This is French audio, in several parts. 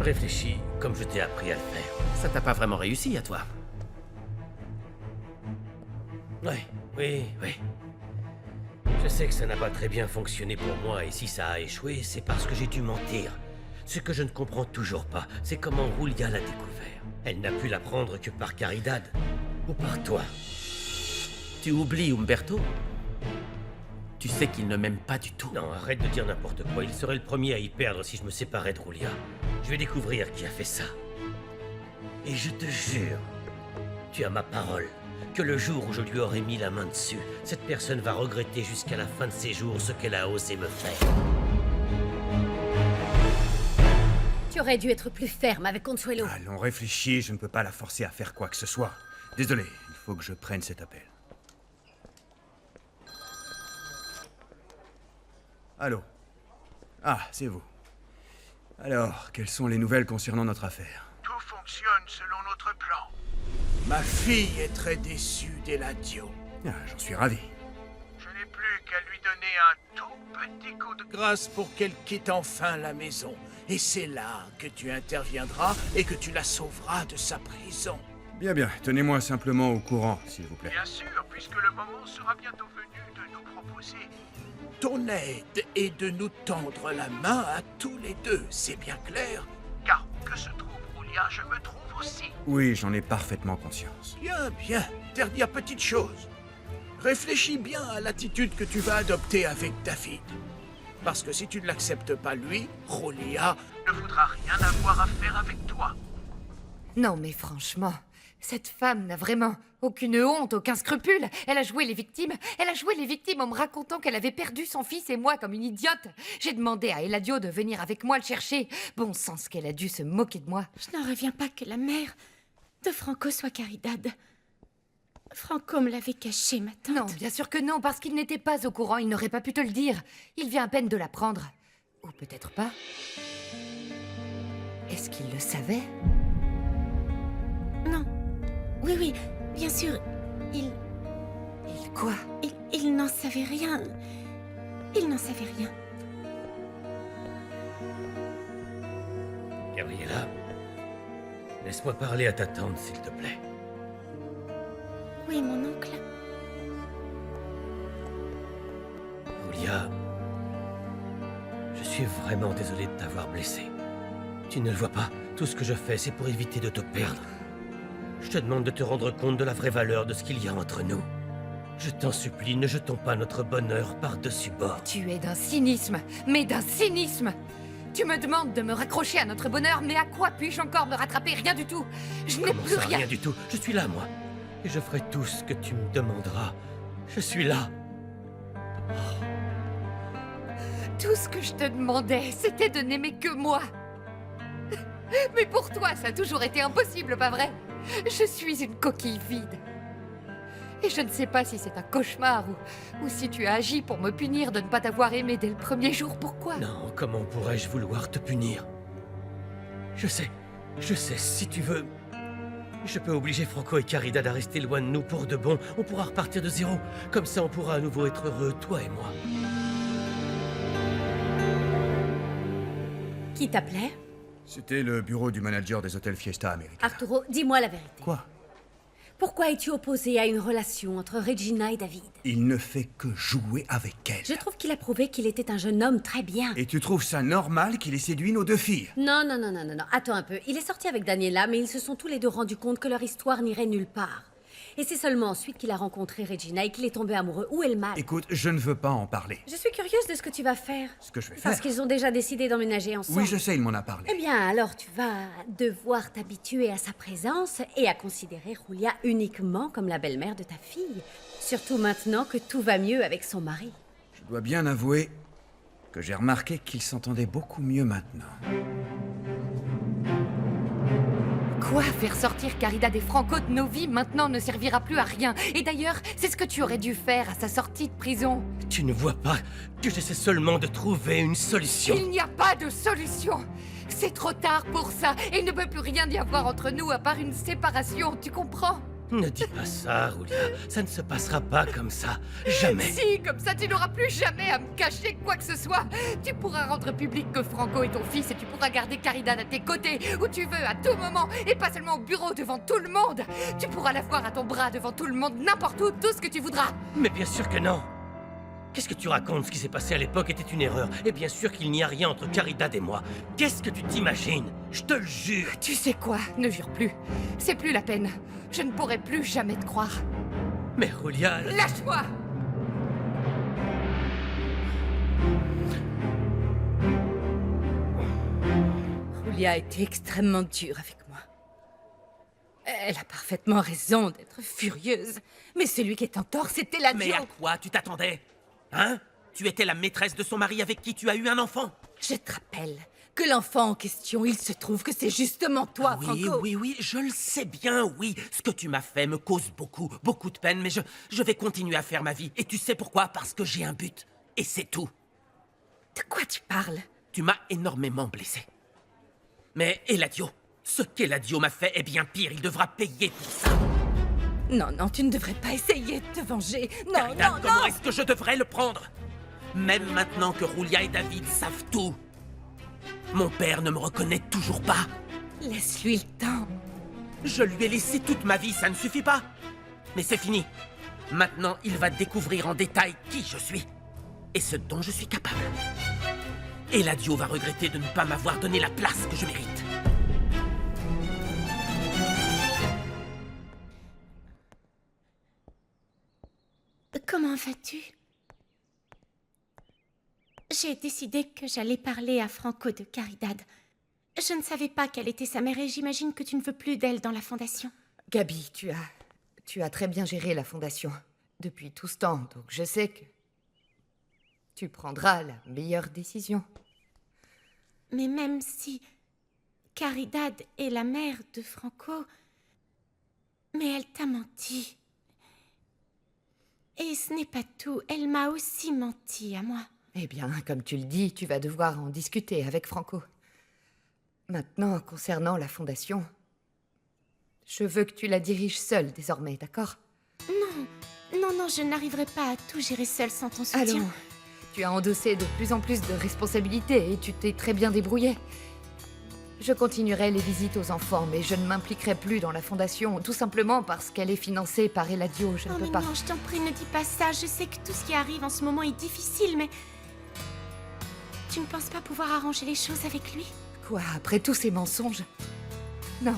Réfléchis comme je t'ai appris à le faire. Ça t'a pas vraiment réussi à toi. Oui. Je sais que ça n'a pas très bien fonctionné pour moi, et si ça a échoué, c'est parce que j'ai dû mentir. Ce que je ne comprends toujours pas, c'est comment Julia l'a découvert. Elle n'a pu l'apprendre que par Caridad, ou par toi. Tu oublies Umberto? Tu sais qu'il ne m'aime pas du tout. Non, arrête de dire n'importe quoi, il serait le premier à y perdre si je me séparais de Julia. Je vais découvrir qui a fait ça. Et je te jure, tu as ma parole, que le jour où je lui aurai mis la main dessus, cette personne va regretter jusqu'à la fin de ses jours ce qu'elle a osé me faire. Tu aurais dû être plus ferme avec Consuelo. Allons, réfléchis, je ne peux pas la forcer à faire quoi que ce soit. Désolé, il faut que je prenne cet appel. Allô? Ah, c'est vous. Alors, quelles sont les nouvelles concernant notre affaire? Tout fonctionne selon notre plan. Ma fille est très déçue d'Eladio. Ah, j'en suis ravi. Je n'ai plus qu'à lui donner un tout petit coup de grâce pour qu'elle quitte enfin la maison. Et c'est là que tu interviendras et que tu la sauveras de sa prison. Bien, tenez-moi simplement au courant, s'il vous plaît. Bien sûr, puisque le moment sera bientôt venu de nous proposer ton aide et de nous tendre la main à tous les deux, c'est bien clair? Car où que se trouve Julia, je me trouve aussi. Oui, j'en ai parfaitement conscience. Bien. Dernière petite chose. Réfléchis bien à l'attitude que tu vas adopter avec David. Parce que si tu ne l'acceptes pas lui, Julia ne voudra rien avoir à faire avec toi. Non mais franchement, cette femme n'a vraiment aucune honte, aucun scrupule. Elle a joué les victimes en me racontant qu'elle avait perdu son fils et moi comme une idiote. J'ai demandé à Eladio de venir avec moi le chercher. Bon sens qu'elle a dû se moquer de moi. Je n'en reviens pas que la mère de Franco soit Caridad. Franco me l'avait caché, ma tante. Non, bien sûr que non, parce qu'il n'était pas au courant, il n'aurait pas pu te le dire. Il vient à peine de l'apprendre. Ou peut-être pas. Est-ce qu'il le savait? Non. Oui, bien sûr. Il Quoi? Il n'en savait rien. Il n'en savait rien. Gabriella, laisse-moi parler à ta tante, s'il te plaît. Oui, mon oncle. Julia, je suis vraiment désolé de t'avoir blessé. Tu ne le vois pas, tout ce que je fais, c'est pour éviter de te perdre. Je te demande de te rendre compte de la vraie valeur de ce qu'il y a entre nous. Je t'en supplie, ne jetons pas notre bonheur par-dessus bord. Tu es d'un cynisme, mais d'un cynisme! Tu me demandes de me raccrocher à notre bonheur, mais à quoi puis-je encore me rattraper? Rien du tout! Je n'ai Comment plus ça, rien! rien du tout. Je suis là, moi. Et je ferai tout ce que tu me demanderas. Je suis là. Tout ce que je te demandais, c'était de n'aimer que moi. Mais pour toi, ça a toujours été impossible, pas vrai? Je suis une coquille vide. Et je ne sais pas si c'est un cauchemar ou si tu as agi pour me punir de ne pas t'avoir aimé dès le premier jour. Pourquoi? Non, comment pourrais-je vouloir te punir? Je sais, si tu veux... Je peux obliger Franco et Caridad à rester loin de nous pour de bon. On pourra repartir de zéro. Comme ça, on pourra à nouveau être heureux, toi et moi. Qui t'appelait? C'était le bureau du manager des hôtels Fiesta Americana. Arturo, dis-moi la vérité. Quoi? Pourquoi es-tu opposé à une relation entre Regina et David? Il ne fait que jouer avec elle. Je trouve qu'il a prouvé qu'il était un jeune homme très bien. Et tu trouves ça normal qu'il ait séduit nos deux filles? Non. Attends un peu. Il est sorti avec Daniela, mais ils se sont tous les deux rendus compte que leur histoire n'irait nulle part. Et c'est seulement ensuite qu'il a rencontré Regina et qu'il est tombé amoureux. Où est le mal? Écoute, je ne veux pas en parler. Je suis curieuse de ce que tu vas faire. Ce que je vais faire? Parce qu'ils ont déjà décidé d'emménager ensemble. Oui, je sais, il m'en a parlé. Eh bien, alors tu vas devoir t'habituer à sa présence et à considérer Julia uniquement comme la belle-mère de ta fille. Surtout maintenant que tout va mieux avec son mari. Je dois bien avouer que j'ai remarqué qu'ils s'entendaient beaucoup mieux maintenant. Quoi? Faire sortir Caridad et Franco de nos vies maintenant ne servira plus à rien. Et d'ailleurs, c'est ce que tu aurais dû faire à sa sortie de prison. Tu ne vois pas que j'essaie seulement de trouver une solution. Il n'y a pas de solution. C'est trop tard pour ça. Et il ne peut plus rien y avoir entre nous à part une séparation, tu comprends? Ne dis pas ça, Julia. Ça ne se passera pas comme ça. Jamais. Si, comme ça, tu n'auras plus jamais à me cacher quoi que ce soit. Tu pourras rendre public que Franco est ton fils et tu pourras garder Caridad à tes côtés, où tu veux, à tout moment, et pas seulement au bureau devant tout le monde. Tu pourras la voir à ton bras devant tout le monde, n'importe où, tout ce que tu voudras. Mais bien sûr que non. Qu'est-ce que tu racontes? Ce qui s'est passé à l'époque était une erreur. Et bien sûr qu'il n'y a rien entre Caridad et moi. Qu'est-ce que tu t'imagines? Je te le jure. Tu sais quoi? Ne jure plus. C'est plus la peine. Je ne pourrai plus jamais te croire. Mais Julia... Lâche-moi! Julia a été extrêmement dure avec moi. Elle a parfaitement raison d'être furieuse. Mais celui qui est en tort, c'était la Mais à quoi tu t'attendais? Hein? Tu étais la maîtresse de son mari avec qui tu as eu un enfant. Je te rappelle que l'enfant en question, il se trouve que c'est justement toi, Oui, Franco. oui, je le sais bien, oui. Ce que tu m'as fait me cause beaucoup, beaucoup de peine, mais je vais continuer à faire ma vie. Et tu sais pourquoi? Parce que j'ai un but. Et c'est tout. De quoi tu parles? Tu m'as énormément blessé. Mais Eladio, ce qu'Eladio m'a fait est bien pire. Il devra payer pour ça. Non, non, tu ne devrais pas essayer de te venger. Non, Caridad, non, comment non! est-ce que je devrais le prendre? Même maintenant que Julia et David savent tout. Mon père ne me reconnaît toujours pas. Laisse-lui le temps. Je lui ai laissé toute ma vie, ça ne suffit pas. Mais c'est fini. Maintenant, il va découvrir en détail qui je suis. Et ce dont je suis capable. Eladio va regretter de ne pas m'avoir donné la place que je mérite. Comment vas-tu? J'ai décidé que j'allais parler à Franco de Caridad. Je ne savais pas quelle était sa mère et j'imagine que tu ne veux plus d'elle dans la fondation. Gabi, tu as très bien géré la fondation depuis tout ce temps, donc je sais que tu prendras la meilleure décision. Mais même si Caridad est la mère de Franco, mais elle t'a menti. Et ce n'est pas tout, elle m'a aussi menti à moi. Eh bien, comme tu le dis, tu vas devoir en discuter avec Franco. Maintenant, concernant la fondation, je veux que tu la diriges seule désormais, d'accord? Non, je n'arriverai pas à tout gérer seule sans ton soutien. Allons, tu as endossé de plus en plus de responsabilités et tu t'es très bien débrouillée. Je continuerai les visites aux enfants, mais je ne m'impliquerai plus dans la fondation, tout simplement parce qu'elle est financée par Eladio, je ne Oh peux mais pas. non, je t'en prie, ne dis pas ça. Je sais que tout ce qui arrive en ce moment est difficile, mais... Tu ne penses pas pouvoir arranger les choses avec lui? Quoi, après tous ces mensonges? Non,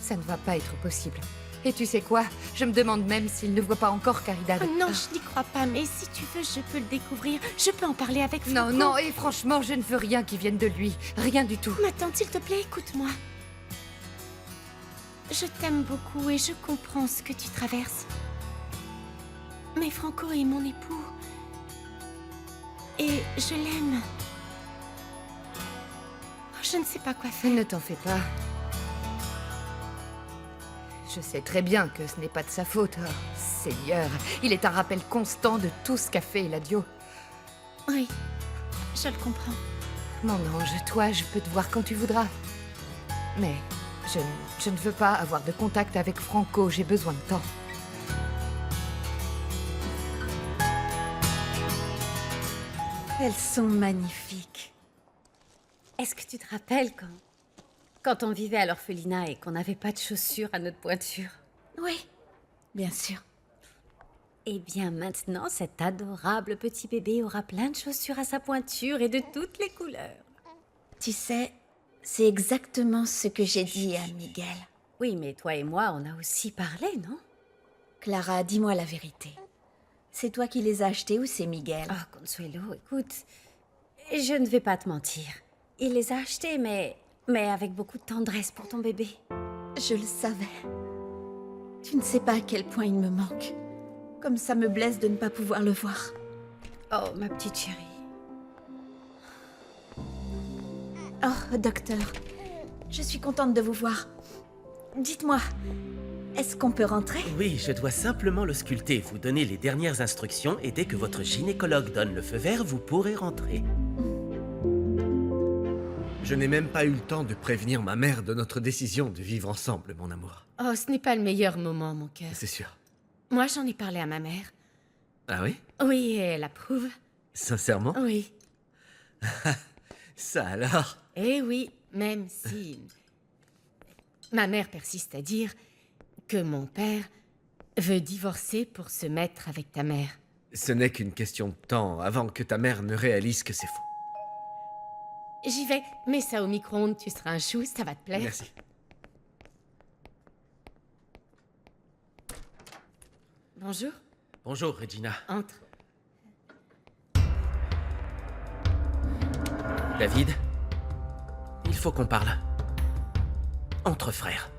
ça ne va pas être possible. Et tu sais quoi? Je me demande même s'il ne voit pas encore Caridad. Oh non, je n'y crois pas, mais si tu veux, je peux le découvrir. Je peux en parler avec Franco. Non, et franchement, je ne veux rien qui vienne de lui. Rien du tout. Ma tante, s'il te plaît, écoute-moi. Je t'aime beaucoup et je comprends ce que tu traverses. Mais Franco est mon époux. Et je l'aime. Je ne sais pas quoi faire. Ne t'en fais pas. Je sais très bien que ce n'est pas de sa faute. Oh, Seigneur, il est un rappel constant de tout ce qu'a fait Eladio. Oui, je le comprends. Mon ange, toi, je peux te voir quand tu voudras. Mais je ne veux pas avoir de contact avec Franco, j'ai besoin de temps. Elles sont magnifiques. Est-ce que tu te rappelles quand on vivait à l'orphelinat et qu'on n'avait pas de chaussures à notre pointure? Oui, bien sûr. Eh bien, maintenant, cet adorable petit bébé aura plein de chaussures à sa pointure et de toutes les couleurs. Tu sais, c'est exactement ce que j'ai dit à Miguel. Oui, mais toi et moi, on a aussi parlé, non? Clara, dis-moi la vérité. C'est toi qui les as achetés ou c'est Miguel? Oh, Consuelo, écoute, je ne vais pas te mentir. Il les a achetés, mais avec beaucoup de tendresse pour ton bébé. Je le savais. Tu ne sais pas à quel point il me manque. Comme ça me blesse de ne pas pouvoir le voir. Oh, ma petite chérie. Oh, docteur, je suis contente de vous voir. Dites-moi, est-ce qu'on peut rentrer? Oui, je dois simplement le sculpter, vous donner les dernières instructions et dès que votre gynécologue donne le feu vert, vous pourrez rentrer. Je n'ai même pas eu le temps de prévenir ma mère de notre décision de vivre ensemble, mon amour. Oh, ce n'est pas le meilleur moment, mon cœur. C'est sûr. Moi, j'en ai parlé à ma mère. Ah oui? Oui, et elle approuve. Sincèrement? Oui. Ça alors? Eh oui, même si... Ma mère persiste à dire que mon père veut divorcer pour se mettre avec ta mère. Ce n'est qu'une question de temps avant que ta mère ne réalise que c'est faux. J'y vais. Mets ça au micro-ondes, tu seras un chou, ça va te plaire. Merci. Bonjour. Bonjour, Regina. Entre. David, il faut qu'on parle. Entre frères.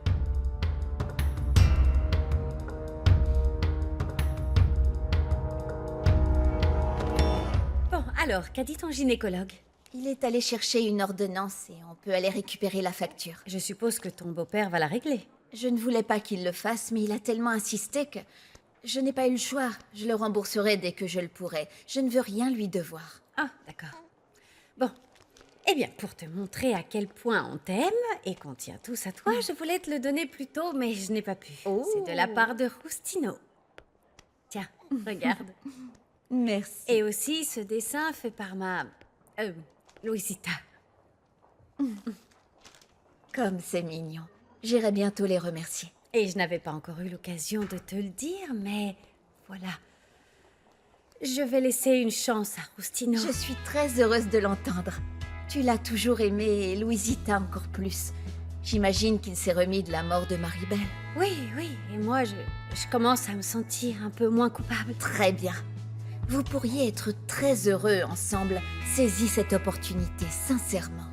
Bon, alors, qu'a dit ton gynécologue? Il est allé chercher une ordonnance et on peut aller récupérer la facture. Je suppose que ton beau-père va la régler. Je ne voulais pas qu'il le fasse, mais il a tellement insisté que je n'ai pas eu le choix. Je le rembourserai dès que je le pourrai. Je ne veux rien lui devoir. Ah, d'accord. Bon. Eh bien, pour te montrer à quel point on t'aime et qu'on tient tous à toi, je voulais te le donner plus tôt, mais je n'ai pas pu. Oh. C'est de la part de Rustino. Tiens, regarde. Merci. Et aussi, ce dessin fait par ma... Louisita. Comme c'est mignon. J'irai bientôt les remercier. Et je n'avais pas encore eu l'occasion de te le dire, mais voilà. Je vais laisser une chance à Rustino. Je suis très heureuse de l'entendre. Tu l'as toujours aimé et Louisita encore plus. J'imagine qu'il s'est remis de la mort de Maribel. Oui, oui. Et moi, je commence à me sentir un peu moins coupable. Très bien. Vous pourriez être très heureux ensemble. Saisis cette opportunité, sincèrement.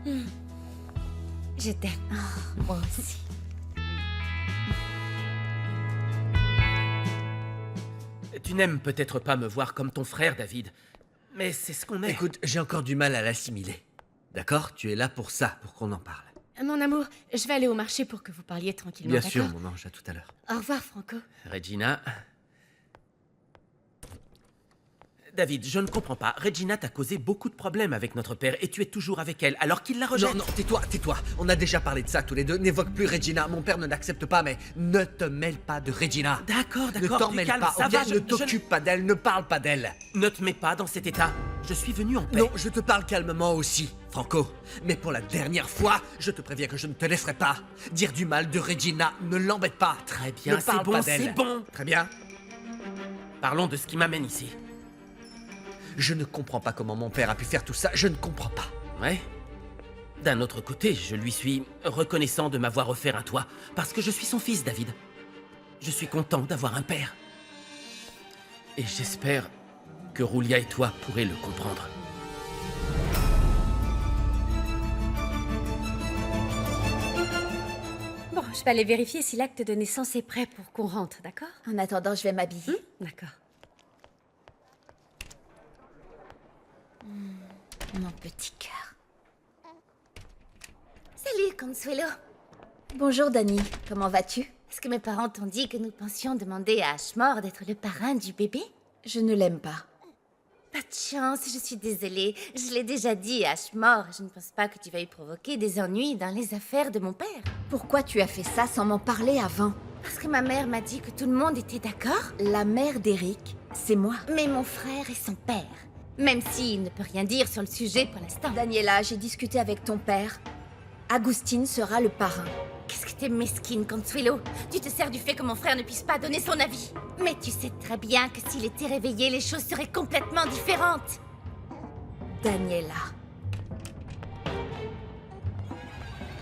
Je t'aime. Moi aussi. Tu n'aimes peut-être pas me voir comme ton frère, David. Mais c'est ce qu'on est. Écoute, j'ai encore du mal à l'assimiler. D'accord? Tu es là pour ça, pour qu'on en parle. Mon amour, je vais aller au marché pour que vous parliez tranquillement, Bien d'accord? sûr, mon ange, à tout à l'heure. Au revoir, Franco. Regina... David, je ne comprends pas. Regina t'a causé beaucoup de problèmes avec notre père et tu es toujours avec elle alors qu'il la rejette. Non, tais-toi, tais-toi. On a déjà parlé de ça tous les deux. N'évoque plus Regina. Mon père ne l'accepte pas, mais ne te mêle pas de Regina. D'accord, Ne d'accord, t'en du mêle calme, pas. ça va, Ne t'occupe pas d'elle, ne parle pas d'elle. Ne te mets pas dans cet état. Je suis venu en paix. Non, je te parle calmement aussi, Franco. Mais pour la dernière fois, je te préviens que je ne te laisserai pas dire du mal de Regina. Ne l'embête pas. Très bien, Ne c'est parle bon, pas c'est d'elle. bon. Très bien. Parlons de ce qui m'amène ici. Je ne comprends pas comment mon père a pu faire tout ça. Je ne comprends pas. Ouais. D'un autre côté, je lui suis reconnaissant de m'avoir offert un toit, parce que je suis son fils, David. Je suis content d'avoir un père. Et j'espère que Roulia et toi pourrez le comprendre. Bon, je vais aller vérifier si l'acte de naissance est prêt pour qu'on rentre, d'accord? En attendant, je vais m'habiller. D'accord. Mon petit cœur. Salut, Consuelo. Bonjour, Dani. Comment vas-tu? Est-ce que mes parents t'ont dit que nous pensions demander à Ashmore d'être le parrain du bébé? Je ne l'aime pas. Pas de chance, je suis désolée. Je l'ai déjà dit à Ashmore. Je ne pense pas que tu vas y provoquer des ennuis dans les affaires de mon père. Pourquoi tu as fait ça sans m'en parler avant? Parce que ma mère m'a dit que tout le monde était d'accord. La mère d'Eric, c'est moi. Mais mon frère est son père. Même s'il ne peut rien dire sur le sujet pour l'instant. Daniela, j'ai discuté avec ton père. Agustin sera le parrain. Qu'est-ce que t'es mesquine, Consuelo? Tu te sers du fait que mon frère ne puisse pas donner son avis. Mais tu sais très bien que s'il était réveillé, les choses seraient complètement différentes. Daniela.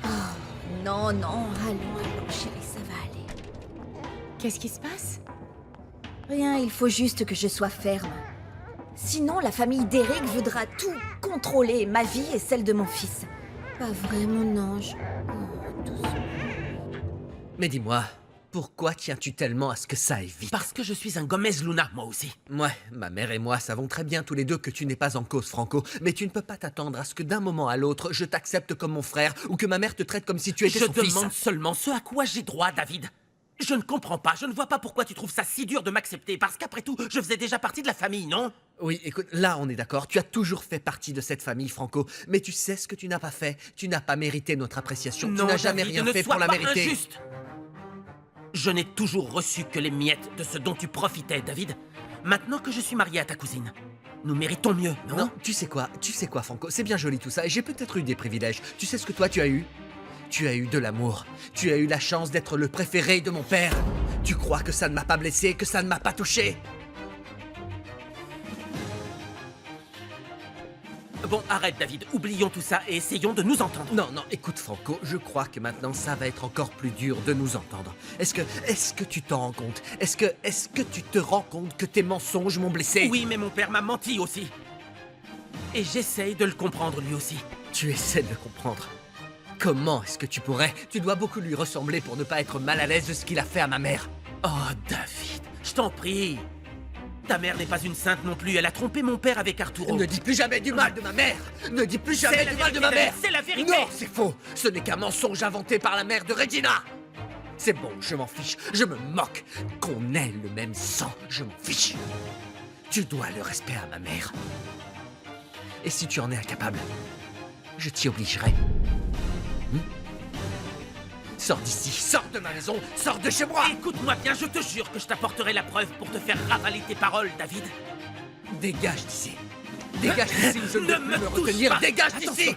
Oh, non, non, allons, chérie, ça va aller. Qu'est-ce qui se passe? Rien, il faut juste que je sois ferme. Sinon, la famille d'Eric voudra tout contrôler, ma vie et celle de mon fils. Pas vrai, mon ange. Oh, doucement. Mais dis-moi, pourquoi tiens-tu tellement à ce que ça aille vite? Parce que je suis un Gomez Luna, moi aussi. Ouais, ma mère et moi savons très bien tous les deux que tu n'es pas en cause, Franco. Mais tu ne peux pas t'attendre à ce que d'un moment à l'autre, je t'accepte comme mon frère ou que ma mère te traite comme si tu étais Je son fils. demande seulement ce à quoi j'ai droit, David. Je ne comprends pas, je ne vois pas pourquoi tu trouves ça si dur de m'accepter, parce qu'après tout, je faisais déjà partie de la famille, non? Oui, écoute, là on est d'accord, tu as toujours fait partie de cette famille, Franco. Mais tu sais ce que tu n'as pas fait? Tu n'as pas mérité notre appréciation. Non, tu n'as jamais David, rien ne fait sois pour la pas mériter. injuste. Je n'ai toujours reçu que les miettes de ce dont tu profitais, David. Maintenant que je suis marié à ta cousine, nous méritons mieux, non? Non, tu sais quoi, Franco, c'est bien joli tout ça, et j'ai peut-être eu des privilèges. Tu sais ce que toi tu as eu? Tu as eu de l'amour. Tu as eu la chance d'être le préféré de mon père. Tu crois que ça ne m'a pas blessé, que ça ne m'a pas touché? Bon, arrête, David. Oublions tout ça et essayons de nous entendre. Non, non, écoute, Franco, je crois que maintenant ça va être encore plus dur de nous entendre. Est-ce que tu t'en rends compte? Est-ce que tu te rends compte que tes mensonges m'ont blessé? Oui, mais mon père m'a menti aussi. Et j'essaye de le comprendre lui aussi. Tu essaies de le comprendre. Comment est-ce que tu pourrais? Tu dois beaucoup lui ressembler pour ne pas être mal à l'aise de ce qu'il a fait à ma mère. Oh, David, je t'en prie. Ta mère n'est pas une sainte non plus. Elle a trompé mon père avec Arturo. Ne dis plus jamais du mal de ma mère! Ne dis plus jamais du mal de ma mère! C'est la vérité! Non, c'est faux! Ce n'est qu'un mensonge inventé par la mère de Regina! C'est bon, je m'en fiche. Je me moque. Qu'on ait le même sang, je m'en fiche. Tu dois le respect à ma mère. Et si tu en es incapable, je t'y obligerai. Sors d'ici, sors de ma maison, sors de chez moi! Écoute-moi bien, je te jure que je t'apporterai la preuve pour te faire ravaler tes paroles, David. Dégage d'ici! Dégage d'ici, je ne Ne veux plus me me touche retenir! pas. Dégage Attention. d'ici!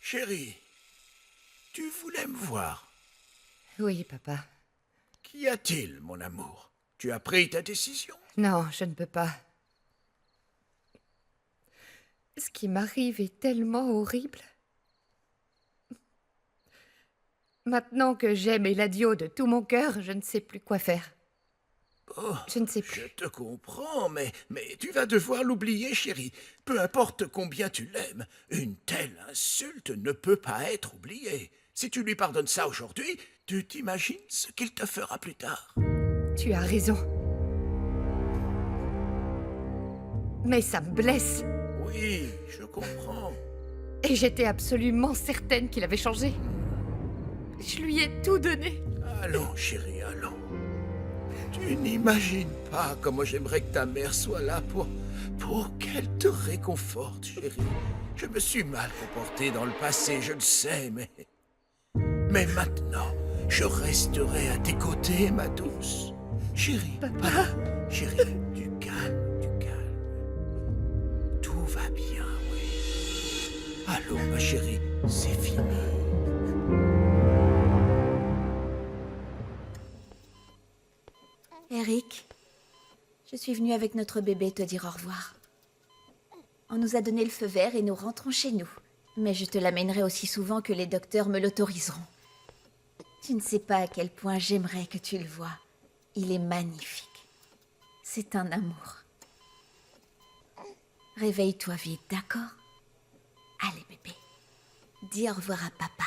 Chérie, tu voulais me voir. Oui, papa. Qu'y a-t-il, mon amour? Tu as pris ta décision? Non, je ne peux pas. Ce qui m'arrive est tellement horrible. Maintenant que j'aime Eladio de tout mon cœur, je ne sais plus quoi faire. Oh, Je ne sais plus. je te comprends, mais tu vas devoir l'oublier, chérie. Peu importe combien tu l'aimes, une telle insulte ne peut pas être oubliée. Si tu lui pardonnes ça aujourd'hui, tu t'imagines ce qu'il te fera plus tard. Tu as raison. Mais ça me blesse. Oui, je comprends. Et j'étais absolument certaine qu'il avait changé. Je lui ai tout donné. Allons, chérie, allons. Tu n'imagines pas comment j'aimerais que ta mère soit là pour qu'elle te réconforte, chérie. Je me suis mal comporté dans le passé, je le sais, mais maintenant, je resterai à tes côtés, ma douce. Chérie, Papa. chérie, du calme, du calme. Tout va bien, oui. Allons, ma chérie, c'est fini. Eric, je suis venue avec notre bébé te dire au revoir. On nous a donné le feu vert et nous rentrons chez nous. Mais je te l'amènerai aussi souvent que les docteurs me l'autoriseront. Tu ne sais pas à quel point j'aimerais que tu le vois. Il est magnifique. C'est un amour. Réveille-toi vite, d'accord? Allez, bébé. Dis au revoir à papa.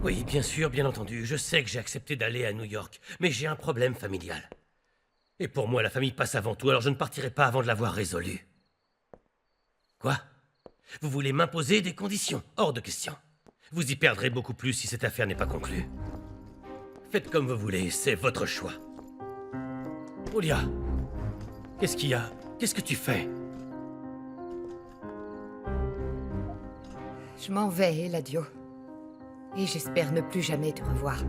Oui, bien sûr, bien entendu. Je sais que j'ai accepté d'aller à New York, mais j'ai un problème familial. Et pour moi, la famille passe avant tout, alors je ne partirai pas avant de l'avoir résolu. Quoi? Vous voulez m'imposer des conditions? Hors de question. Vous y perdrez beaucoup plus si cette affaire n'est pas conclue. Faites comme vous voulez, c'est votre choix. Julia, qu'est-ce qu'il y a? Qu'est-ce que tu fais? Je m'en vais, Eladio. Et j'espère ne plus jamais te revoir.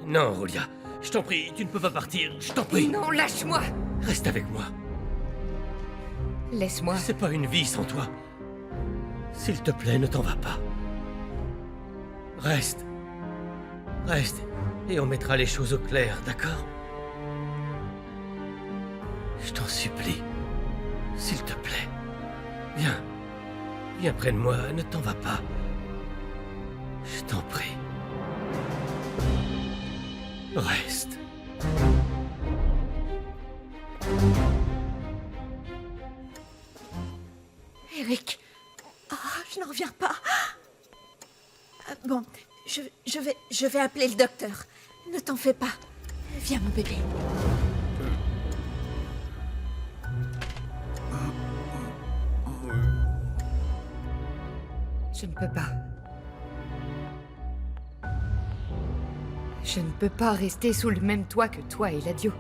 Non, Julia, je t'en prie, tu ne peux pas partir, je t'en prie. Non, lâche-moi! Reste avec moi. Laisse-moi. C'est pas une vie sans toi. S'il te plaît, ne t'en va pas. Reste. Reste. Et on mettra les choses au clair, d'accord? Je t'en supplie. S'il te plaît. Viens. Viens près de moi, ne t'en va pas. Je t'en prie. Reste. Eric. Oh, je n'en reviens pas. Bon, je vais appeler le docteur. Ne t'en fais pas. Viens, mon bébé. Je ne peux pas. Je ne peux pas rester sous le même toit que toi, Eladio.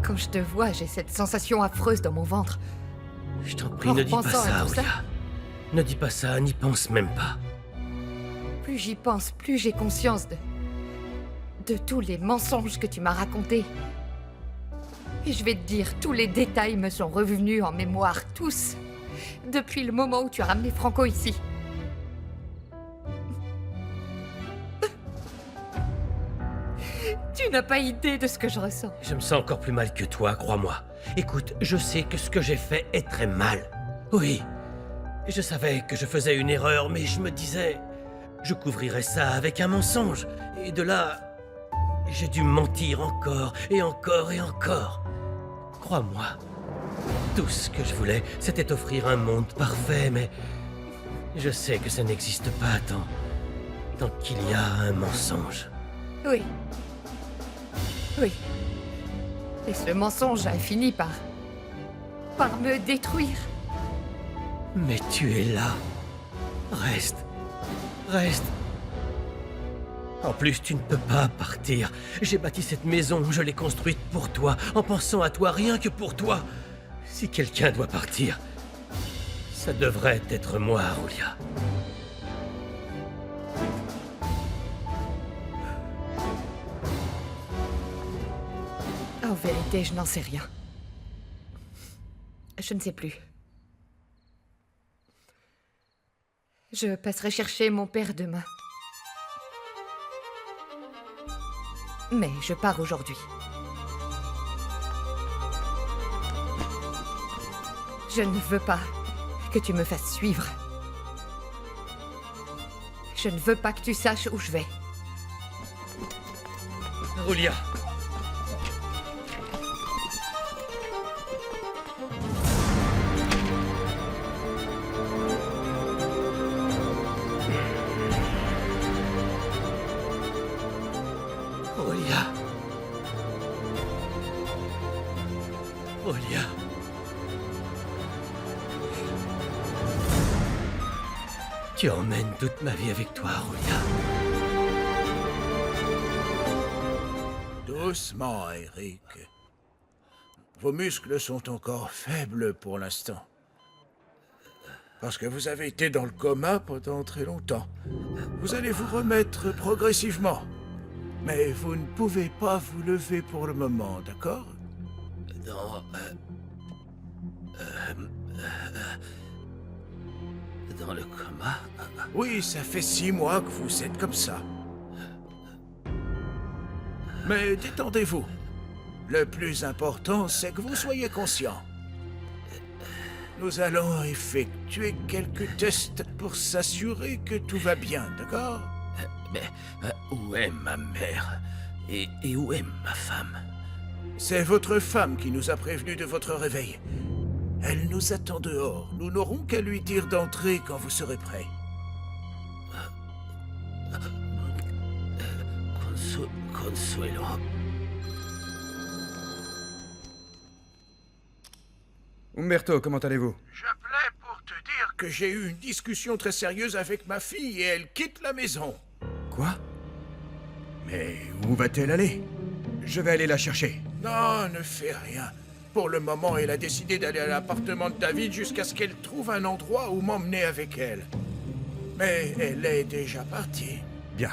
Quand je te vois, j'ai cette sensation affreuse dans mon ventre. Je t'en prie, En ne dis pas repensant à ça, tout ça. Aulia. Ne dis pas ça, n'y pense même pas. Plus j'y pense, plus j'ai conscience de tous les mensonges que tu m'as racontés. Et je vais te dire, tous les détails me sont revenus en mémoire, tous. Depuis le moment où tu as ramené Franco ici. Tu n'as pas idée de ce que je ressens. Je me sens encore plus mal que toi, crois-moi. Écoute, je sais que ce que j'ai fait est très mal. Oui. Je savais que je faisais une erreur, mais je me disais... Je couvrirais ça avec un mensonge. Et de là... J'ai dû mentir encore, et encore, et encore. Crois-moi. Tout ce que je voulais, c'était offrir un monde parfait, mais... Je sais que ça n'existe pas tant qu'il y a un mensonge. Oui. Oui. Et ce mensonge a fini par me détruire. Mais tu es là. Reste. Reste. En plus, tu ne peux pas partir. J'ai bâti cette maison, je l'ai construite pour toi, en pensant à toi, rien que pour toi. Si quelqu'un doit partir, ça devrait être moi, Aulia. En vérité, je n'en sais rien. Je ne sais plus. Je passerai chercher mon père demain. Mais je pars aujourd'hui. Je ne veux pas que tu me fasses suivre. Je ne veux pas que tu saches où je vais. Aulia. Aulia. Aulia. Tu emmènes toute ma vie avec toi, Aulia. Doucement, Eric. Vos muscles sont encore faibles pour l'instant. Parce que vous avez été dans le coma pendant très longtemps. Vous allez vous remettre progressivement. Mais vous ne pouvez pas vous lever pour le moment, d'accord? Dans le coma? Oui, ça fait 6 mois que vous êtes comme ça. Mais détendez-vous. Le plus important, c'est que vous soyez conscient. Nous allons effectuer quelques tests pour s'assurer que tout va bien, d'accord? Mais où est ma mère? Et où est ma femme? C'est votre femme qui nous a prévenus de votre réveil. Elle nous attend dehors. Nous n'aurons qu'à lui dire d'entrer quand vous serez prêt. Consuelo. Umberto, comment allez-vous? J'appelais pour te dire que j'ai eu une discussion très sérieuse avec ma fille et elle quitte la maison. Quoi? Mais où va-t-elle aller? Je vais aller la chercher. Non, ne fais rien. Pour le moment, elle a décidé d'aller à l'appartement de David jusqu'à ce qu'elle trouve un endroit où m'emmener avec elle. Mais elle est déjà partie. Bien.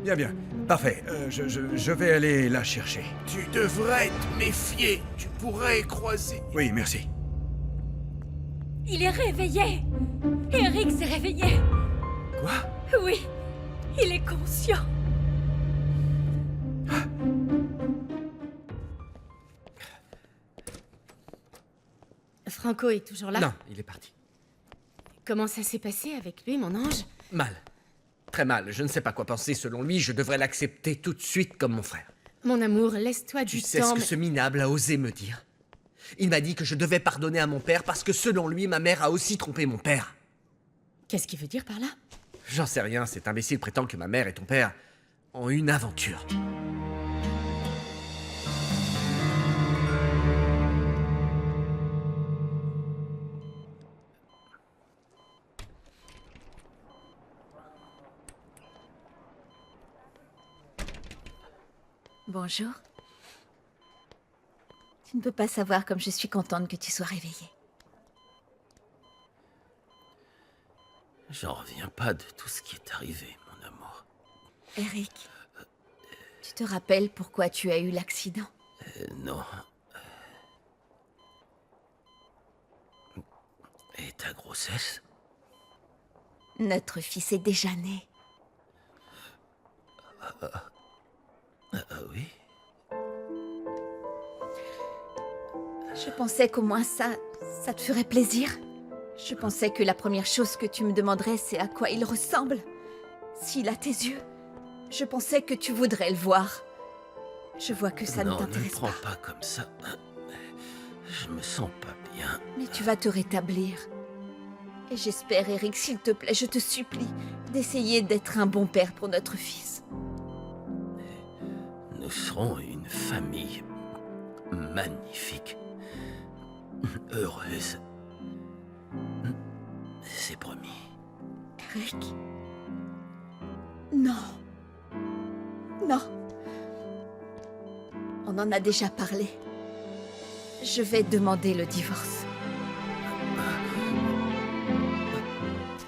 Bien. Parfait. Je vais aller la chercher. Tu devrais te méfier. Tu pourrais croiser. Oui, merci. Il est réveillé. Eric s'est réveillé. Quoi? Oui, il est conscient. Franco est toujours là? Non, il est parti. Comment ça s'est passé avec lui, mon ange? Mal. Très mal. Je ne sais pas quoi penser. Selon lui, je devrais l'accepter tout de suite comme mon frère. Mon amour, laisse-toi du Tu sais temps. ce que ce minable a osé me dire? Il m'a dit que je devais pardonner à mon père parce que selon lui, ma mère a aussi trompé mon père. Qu'est-ce qu'il veut dire par là? J'en sais rien, cet imbécile prétend que ma mère et ton père ont eu une aventure. Bonjour. Tu ne peux pas savoir comme je suis contente que tu sois réveillée. J'en reviens pas de tout ce qui est arrivé, mon amour. Eric, tu te rappelles pourquoi tu as eu l'accident? Non. Et ta grossesse? Notre fils est déjà né. Oui. Je pensais qu'au moins ça te ferait plaisir. Je pensais que la première chose que tu me demanderais, c'est à quoi il ressemble. S'il a tes yeux, je pensais que tu voudrais le voir. Je vois que ça ne Non, ne me t'intéresse prends pas. pas comme ça. Je me sens pas bien. Mais tu vas te rétablir. Et j'espère, Eric, s'il te plaît, je te supplie, d'essayer d'être un bon père pour notre fils. Nous serons une famille magnifique, heureuse. C'est promis. Eric? Non. Non. On en a déjà parlé. Je vais demander le divorce.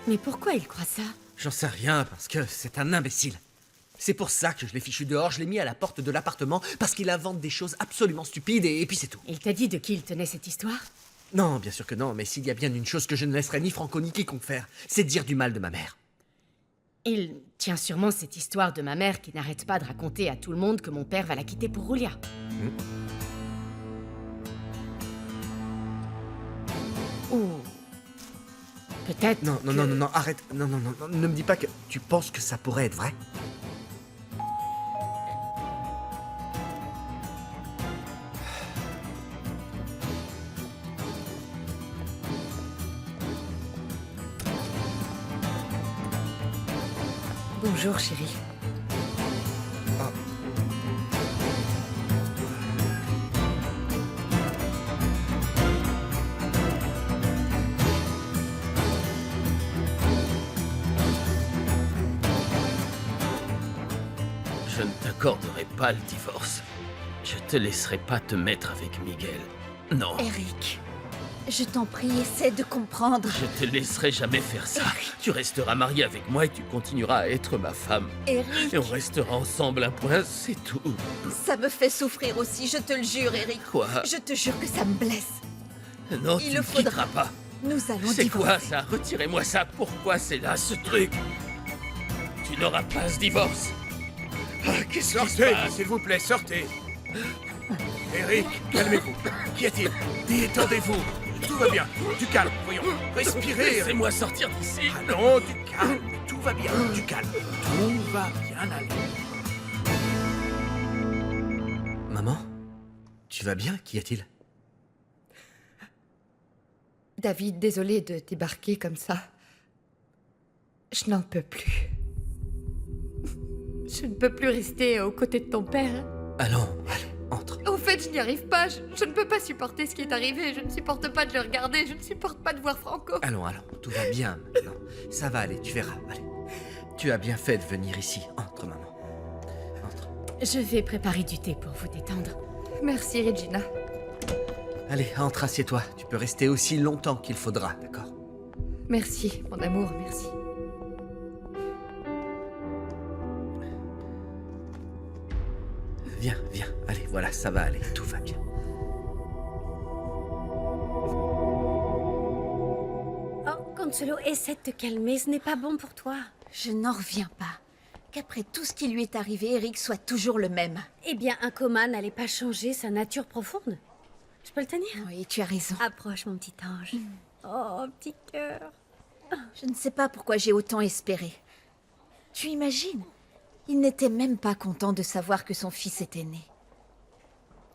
Mais pourquoi il croit ça? J'en sais rien, parce que c'est un imbécile. C'est pour ça que je l'ai fichu dehors, je l'ai mis à la porte de l'appartement, parce qu'il invente des choses absolument stupides, et puis c'est tout. Il t'a dit de qui il tenait cette histoire? Non, bien sûr que non, mais s'il y a bien une chose que je ne laisserai ni Franco ni quiconque faire, c'est de dire du mal de ma mère. Il tient sûrement cette histoire de ma mère qui n'arrête pas de raconter à tout le monde que mon père va la quitter pour Julia. Ou... peut-être... Non, arrête. Non, ne me dis pas que tu penses que ça pourrait être vrai. Bonjour, chérie. Je ne t'accorderai pas le divorce. Je te laisserai pas te mettre avec Miguel. Non. Eric, je t'en prie, essaie de comprendre. Je te laisserai jamais faire ça. Tu resteras marié avec moi et tu continueras à être ma femme. Eric, Et on restera ensemble, un point, c'est tout. ça me fait souffrir aussi, je te le jure, Eric. Quoi? Je te jure que ça me blesse. Non, Il tu le ne faudra. quitteras pas. Nous allons C'est quoi divorcer. ça? Retirez-moi ça. Pourquoi c'est là, ce truc? Tu n'auras pas ce divorce. Ah, qu'est-ce qui se Sortez, passe? s'il vous plaît, sortez. Eric, calmez-vous. Qu'y a-t-il? Détendez-vous. Tout va bien. Du calme, voyons. Respirez. Eric. Laissez-moi sortir d'ici. Ah non, du calme. Tout va bien. Du calme. Tout va bien aller. Maman? Tu vas bien? Qu'y a-t-il? David, désolé de débarquer comme ça. Je n'en peux plus. Je ne peux plus rester aux côtés de ton père. Allons, entre. Au fait, je n'y arrive pas. Je ne peux pas supporter ce qui est arrivé. Je ne supporte pas de le regarder. Je ne supporte pas de voir Franco. Allons, tout va bien maintenant. Ça va aller, tu verras. Allez. Tu as bien fait de venir ici. Entre, maman. Entre. Je vais préparer du thé pour vous détendre. Merci, Regina. Allez, entre, assieds-toi. Tu peux rester aussi longtemps qu'il faudra, d'accord? Merci, mon amour, merci. Viens. Allez, voilà, ça va aller. Tout va bien. Oh, Consuelo, essaie de te calmer, ce n'est pas bon pour toi. Je n'en reviens pas. Qu'après tout ce qui lui est arrivé, Eric soit toujours le même. Eh bien, un coma n'allait pas changer sa nature profonde. Je peux le tenir? Oui, tu as raison. Approche, mon petit ange. Oh, petit cœur. Je ne sais pas pourquoi j'ai autant espéré. Tu imagines? Il n'était même pas content de savoir que son fils était né.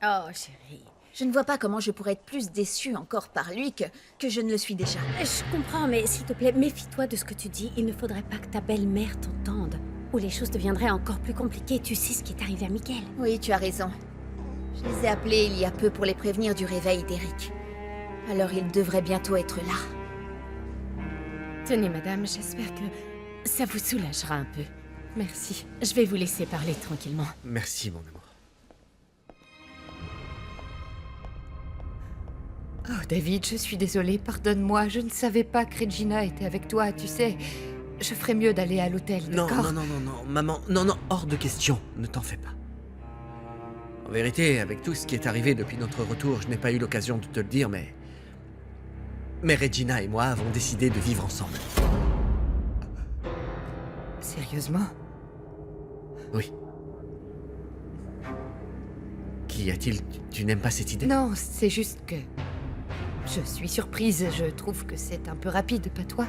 Oh, chérie. Je ne vois pas comment je pourrais être plus déçue encore par lui que je ne le suis déjà. Je comprends, mais s'il te plaît, méfie-toi de ce que tu dis. Il ne faudrait pas que ta belle-mère t'entende. Ou les choses deviendraient encore plus compliquées. Tu sais ce qui est arrivé à Miguel. Oui, tu as raison. Je les ai appelés il y a peu pour les prévenir du réveil d'Eric. Alors il devrait bientôt être là. Tenez, madame, j'espère que ça vous soulagera un peu. Merci. Je vais vous laisser parler tranquillement. Merci, mon amour. Oh, David, je suis désolée, pardonne-moi. Je ne savais pas que Regina était avec toi, tu sais. Je ferais mieux d'aller à l'hôtel, Non, d'accord? non, maman, non, hors de question, ne t'en fais pas. En vérité, avec tout ce qui est arrivé depuis notre retour, je n'ai pas eu l'occasion de te le dire, mais Regina et moi avons décidé de vivre ensemble. Sérieusement? Oui. Qu'y a-t-il? Tu n'aimes pas cette idée? Non, c'est juste que... Je suis surprise, je trouve que c'est un peu rapide, pas toi?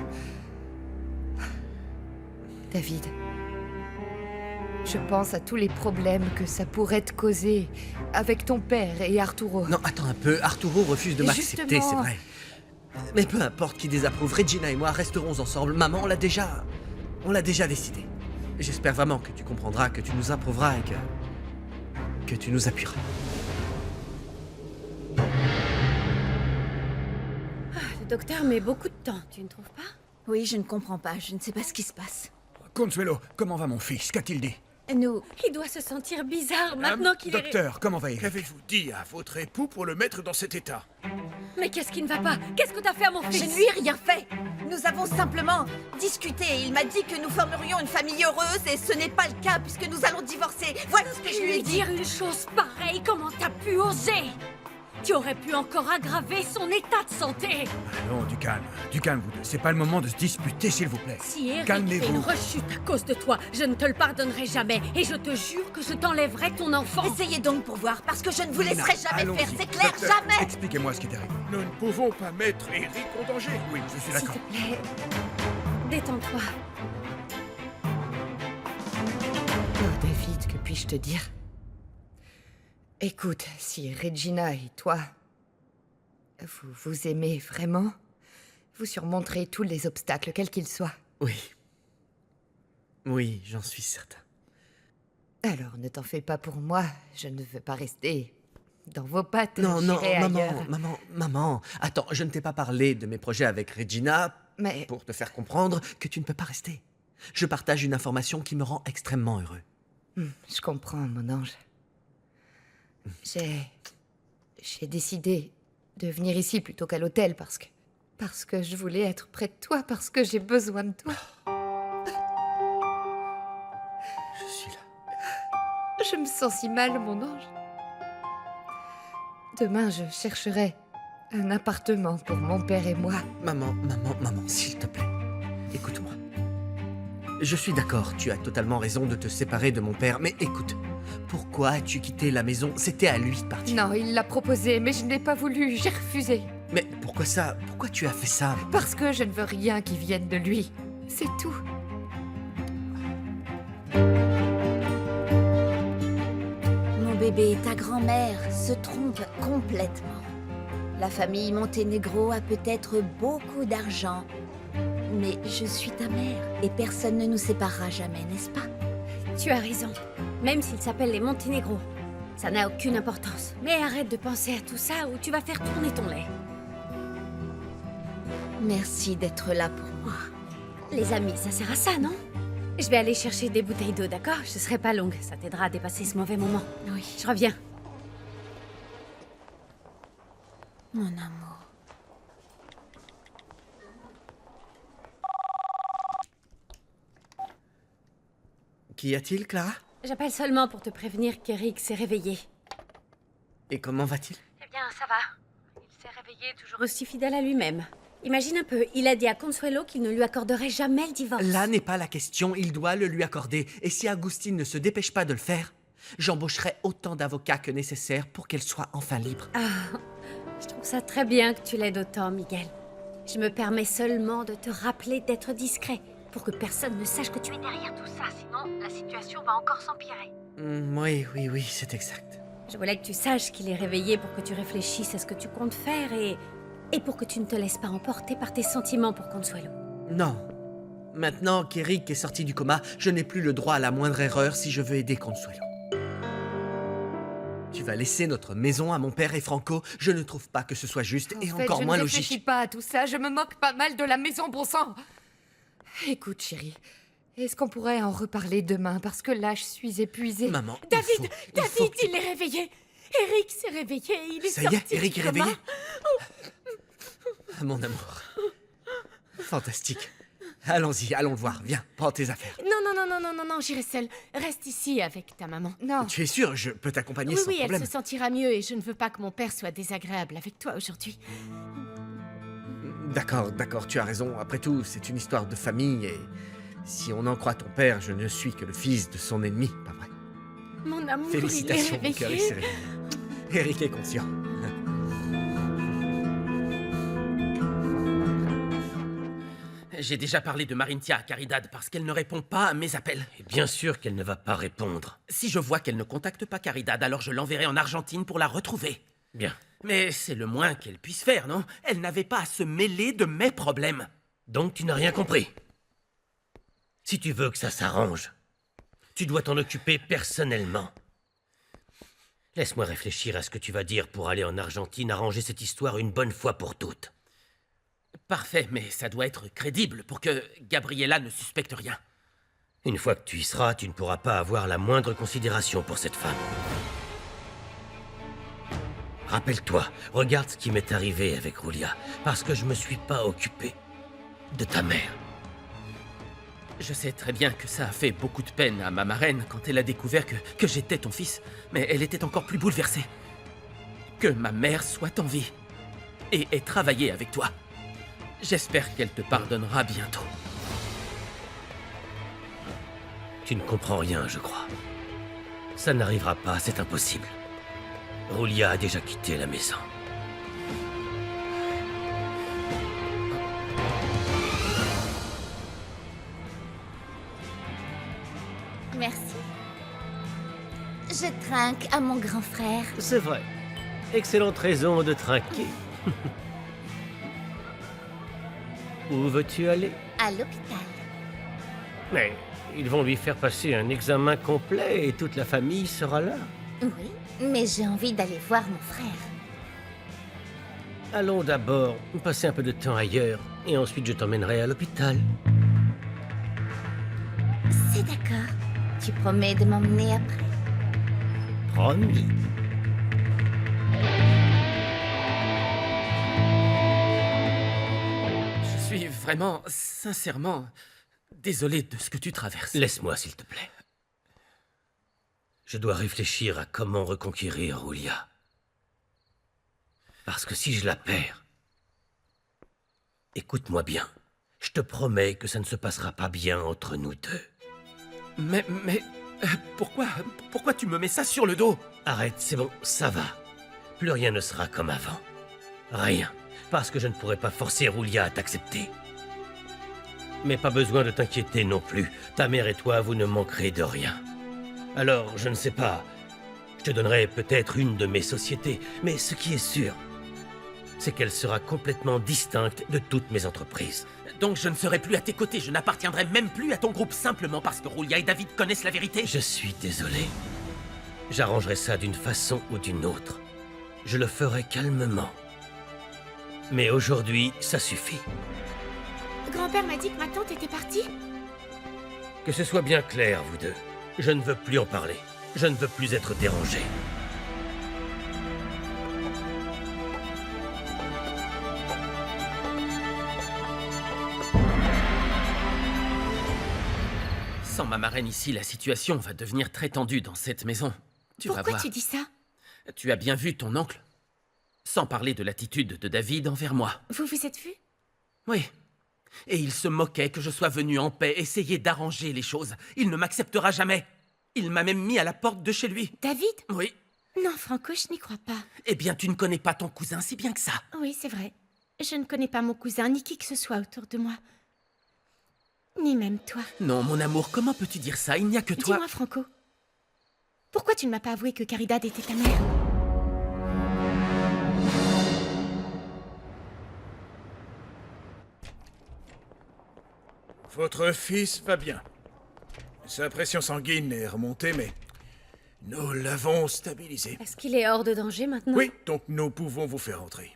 David, je pense à tous les problèmes que ça pourrait te causer avec ton père et Arturo. Non, attends un peu, Arturo refuse de m'accepter, c'est Justement. vrai. Mais peu importe qui désapprouve, Regina et moi resterons ensemble. Maman, on l'a déjà décidé. J'espère vraiment que tu comprendras, que tu nous approuveras et que tu nous appuieras. Le docteur met beaucoup de temps, tu ne trouves pas? Oui, je ne comprends pas. Je ne sais pas ce qui se passe. Consuelo, comment va mon fils? Qu'a-t-il dit? Nous... Il doit se sentir bizarre maintenant qu'il est... Docteur, comment va Eric? Qu'avez-vous dit à votre époux pour le mettre dans cet état? Mais qu'est-ce qui ne va pas? Qu'est-ce que t'as fait à mon Je fils? ne lui ai rien fait. Nous avons simplement discuté. Il m'a dit que nous formerions une famille heureuse et ce n'est pas le cas puisque nous allons divorcer. Voilà ce que je lui ai dit. Dire une chose pareille, comment t'as pu oser? Tu aurais pu encore aggraver son état de santé. Allons, du calme vous deux. C'est pas le moment de se disputer, s'il vous plaît. Si Eric fait Calmez-vous. une rechute à cause de toi, je ne te le pardonnerai jamais. Et je te jure que je t'enlèverai ton enfant. Essayez donc pour voir, parce que je ne vous Nina, laisserai jamais allons-y. faire, c'est clair, Docteur, jamais. Expliquez-moi ce qui est arrivé. Nous ne pouvons pas mettre Eric en danger. Oui, je suis S'il d'accord. te plaît, détends-toi. Oh, David, que puis-je te dire? Écoute, si Regina et toi, vous vous aimez vraiment, vous surmonterez tous les obstacles, quels qu'ils soient. Oui, j'en suis certain. Alors, ne t'en fais pas pour moi, je ne veux pas rester dans vos pattes. Non, j'irai ailleurs. maman. Attends, je ne t'ai pas parlé de mes projets avec Regina Mais pour te faire comprendre que tu ne peux pas rester. Je partage une information qui me rend extrêmement heureux. je comprends, mon ange. J'ai décidé de venir ici plutôt qu'à l'hôtel parce que je voulais être près de toi, parce que j'ai besoin de toi. Je suis là. Je me sens si mal, mon ange. Demain, je chercherai un appartement pour mon père et moi. Maman, s'il te plaît, écoute-moi. Je suis d'accord, tu as totalement raison de te séparer de mon père, mais écoute, pourquoi as-tu quitté la maison? C'était à lui de partir. Non, il l'a proposé, mais je n'ai pas voulu, j'ai refusé. Mais pourquoi ça? Pourquoi tu as fait ça? Parce que je ne veux rien qui vienne de lui. C'est tout. Mon bébé, ta grand-mère se trompe complètement. La famille Montenegro a peut-être beaucoup d'argent, mais je suis ta mère et personne ne nous séparera jamais, n'est-ce pas? Tu as raison. Même s'ils s'appellent les Monténégro. Ça n'a aucune importance. Mais arrête de penser à tout ça ou tu vas faire tourner ton lait. Merci d'être là pour moi. Les amis, ça sert à ça, non? Je vais aller chercher des bouteilles d'eau, d'accord? Je serai pas longue. Ça t'aidera à dépasser ce mauvais moment. Oui, Je reviens. mon amour. Qu'y a-t-il, Clara? J'appelle seulement pour te prévenir qu'Eric s'est réveillé. Et comment va-t-il? Eh bien, ça va. Il s'est réveillé toujours aussi fidèle à lui-même. Imagine un peu, il a dit à Consuelo qu'il ne lui accorderait jamais le divorce. Là n'est pas la question, il doit le lui accorder. Et si Agustine ne se dépêche pas de le faire, j'embaucherai autant d'avocats que nécessaire pour qu'elle soit enfin libre. Ah, je trouve ça très bien que tu l'aides autant, Miguel. Je me permets seulement de te rappeler d'être discret, pour que personne ne sache que tu es derrière tout ça, sinon la situation va encore s'empirer. Oui, c'est exact. Je voulais que tu saches qu'il est réveillé pour que tu réfléchisses à ce que tu comptes faire et pour que tu ne te laisses pas emporter par tes sentiments pour Consuelo. Non. Maintenant qu'Eric est sorti du coma, je n'ai plus le droit à la moindre erreur si je veux aider Consuelo. Tu vas laisser notre maison à mon père et Franco. Je ne trouve pas que ce soit juste et encore moins je ne réfléchis logique. pas à tout ça. Je me moque pas mal de la maison, bon sang. Écoute, chérie, est-ce qu'on pourrait en reparler demain? Parce que là, je suis épuisée. Maman, David, il faut que tu- il est réveillé. Eric s'est réveillé, il est Ça y sorti est, Eric du est coma. réveillé. Ah, mon amour. Fantastique. Allons-y, allons le voir. Viens, prends tes affaires. Non, j'irai seule. Reste ici avec ta maman. Non. Tu es sûr, je peux t'accompagner Oui, sans problème. elle se sentira mieux et je ne veux pas que mon père soit désagréable avec toi aujourd'hui. D'accord, tu as raison. Après tout, c'est une histoire de famille et si on en croit ton père, je ne suis que le fils de son ennemi, pas vrai? Mon amour, Félicitations, il est mon cœur, il réveillé. s'est réveillé. Eric est conscient. J'ai déjà parlé de Marintia à Caridad parce qu'elle ne répond pas à mes appels. Et bien sûr qu'elle ne va pas répondre. Si je vois qu'elle ne contacte pas Caridad, alors je l'enverrai en Argentine pour la retrouver. Bien. Mais c'est le moins qu'elle puisse faire, non? Elle n'avait pas à se mêler de mes problèmes. Donc tu n'as rien compris. Si tu veux que ça s'arrange, tu dois t'en occuper personnellement. Laisse-moi réfléchir à ce que tu vas dire pour aller en Argentine arranger cette histoire une bonne fois pour toutes. Parfait, mais ça doit être crédible pour que Gabriella ne suspecte rien. Une fois que tu y seras, tu ne pourras pas avoir la moindre considération pour cette femme. Rappelle-toi, regarde ce qui m'est arrivé avec Julia, parce que je me suis pas occupé de ta mère. Je sais très bien que ça a fait beaucoup de peine à ma marraine quand elle a découvert que j'étais ton fils, mais elle était encore plus bouleversée. Que ma mère soit en vie et ait travaillé avec toi. J'espère qu'elle te pardonnera bientôt. Tu ne comprends rien, je crois. Ça n'arrivera pas, c'est impossible. Julia a déjà quitté la maison. Merci. Je trinque à mon grand frère. C'est vrai. Excellente raison de trinquer. Où veux-tu aller? À l'hôpital. Mais ils vont lui faire passer un examen complet et toute la famille sera là. Oui, mais j'ai envie d'aller voir mon frère. Allons d'abord passer un peu de temps ailleurs et ensuite je t'emmènerai à l'hôpital. C'est d'accord. Tu promets de m'emmener après? Promis. Je suis vraiment, sincèrement, désolé de ce que tu traverses. Laisse-moi, s'il te plaît. Je dois réfléchir à comment reconquérir Julia. Parce que si je la perds... Écoute-moi bien. Je te promets que ça ne se passera pas bien entre nous deux. Mais, pourquoi tu me mets ça sur le dos? Arrête, c'est bon, ça va. Plus rien ne sera comme avant. Rien. Parce que je ne pourrai pas forcer Julia à t'accepter. Mais pas besoin de t'inquiéter non plus. Ta mère et toi, vous ne manquerez de rien. Alors, je ne sais pas. Je te donnerai peut-être une de mes sociétés. Mais ce qui est sûr, c'est qu'elle sera complètement distincte de toutes mes entreprises. Donc je ne serai plus à tes côtés, je n'appartiendrai même plus à ton groupe simplement parce que Julia et David connaissent la vérité. Je suis désolé. J'arrangerai ça d'une façon ou d'une autre. Je le ferai calmement. Mais aujourd'hui, ça suffit. Grand-père m'a dit que ma tante était partie. Que ce soit bien clair, vous deux. Je ne veux plus en parler. Je ne veux plus être dérangé. Sans ma marraine ici, la situation va devenir très tendue dans cette maison. Tu vas Pourquoi voir. tu dis ça? Tu as bien vu ton oncle? Sans parler de l'attitude de David envers moi. Vous vous êtes vus? Oui. Et il se moquait que je sois venu en paix, essayer d'arranger les choses. Il ne m'acceptera jamais. Il m'a même mis à la porte de chez lui. David? Oui. Non, Franco, je n'y crois pas. Eh bien, tu ne connais pas ton cousin si bien que ça. Oui, c'est vrai. Je ne connais pas mon cousin, ni qui que ce soit autour de moi. Ni même toi. Non, mon amour, comment peux-tu dire ça? Il n'y a que toi. Dis-moi, Franco. Pourquoi tu ne m'as pas avoué que Caridad était ta mère? Votre fils va bien. Sa pression sanguine est remontée, mais nous l'avons stabilisé. Est-ce qu'il est hors de danger maintenant? Oui, donc nous pouvons vous faire entrer.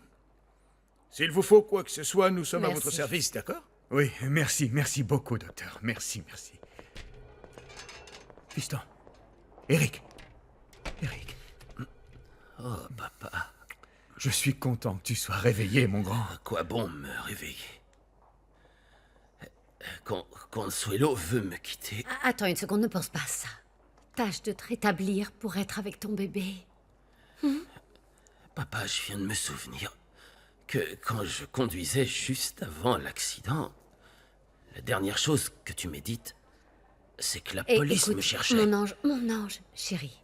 S'il vous faut quoi que ce soit, nous sommes à Merci. votre service, d'accord? Oui, merci, merci beaucoup, docteur. Merci, merci. Fiston. Eric. Eric. Oh, papa, Je suis content que tu sois réveillé, mon grand. à quoi bon me réveiller? Consuelo veut me quitter. Attends une seconde, ne pense pas à ça. Tâche de te rétablir pour être avec ton bébé. Papa, je viens de me souvenir que quand je conduisais juste avant l'accident, la dernière chose que tu m'as dite, c'est que la Et police écoute, me cherchait. mon ange, chérie.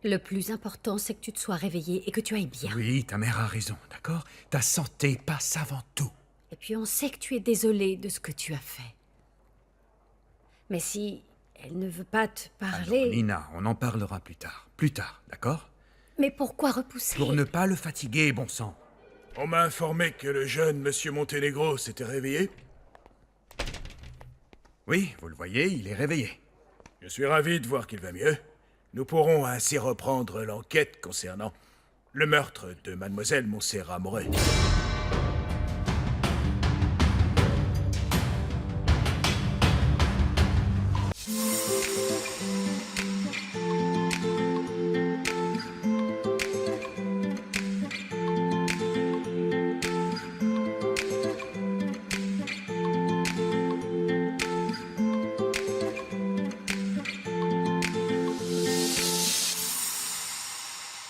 Le plus important, c'est que tu te sois réveillé et que tu ailles bien. Oui, ta mère a raison, d'accord? Ta santé passe avant tout. Et puis on sait que tu es désolée de ce que tu as fait. Mais si elle ne veut pas te parler... Alors, Nina, on en parlera plus tard. Plus tard, d'accord? Mais pourquoi repousser? Pour ne pas le fatiguer, bon sang. On m'a informé que le jeune monsieur Monténégro s'était réveillé. Oui, vous le voyez, il est réveillé. Je suis ravi de voir qu'il va mieux. Nous pourrons ainsi reprendre l'enquête concernant le meurtre de mademoiselle Montserrat Moret.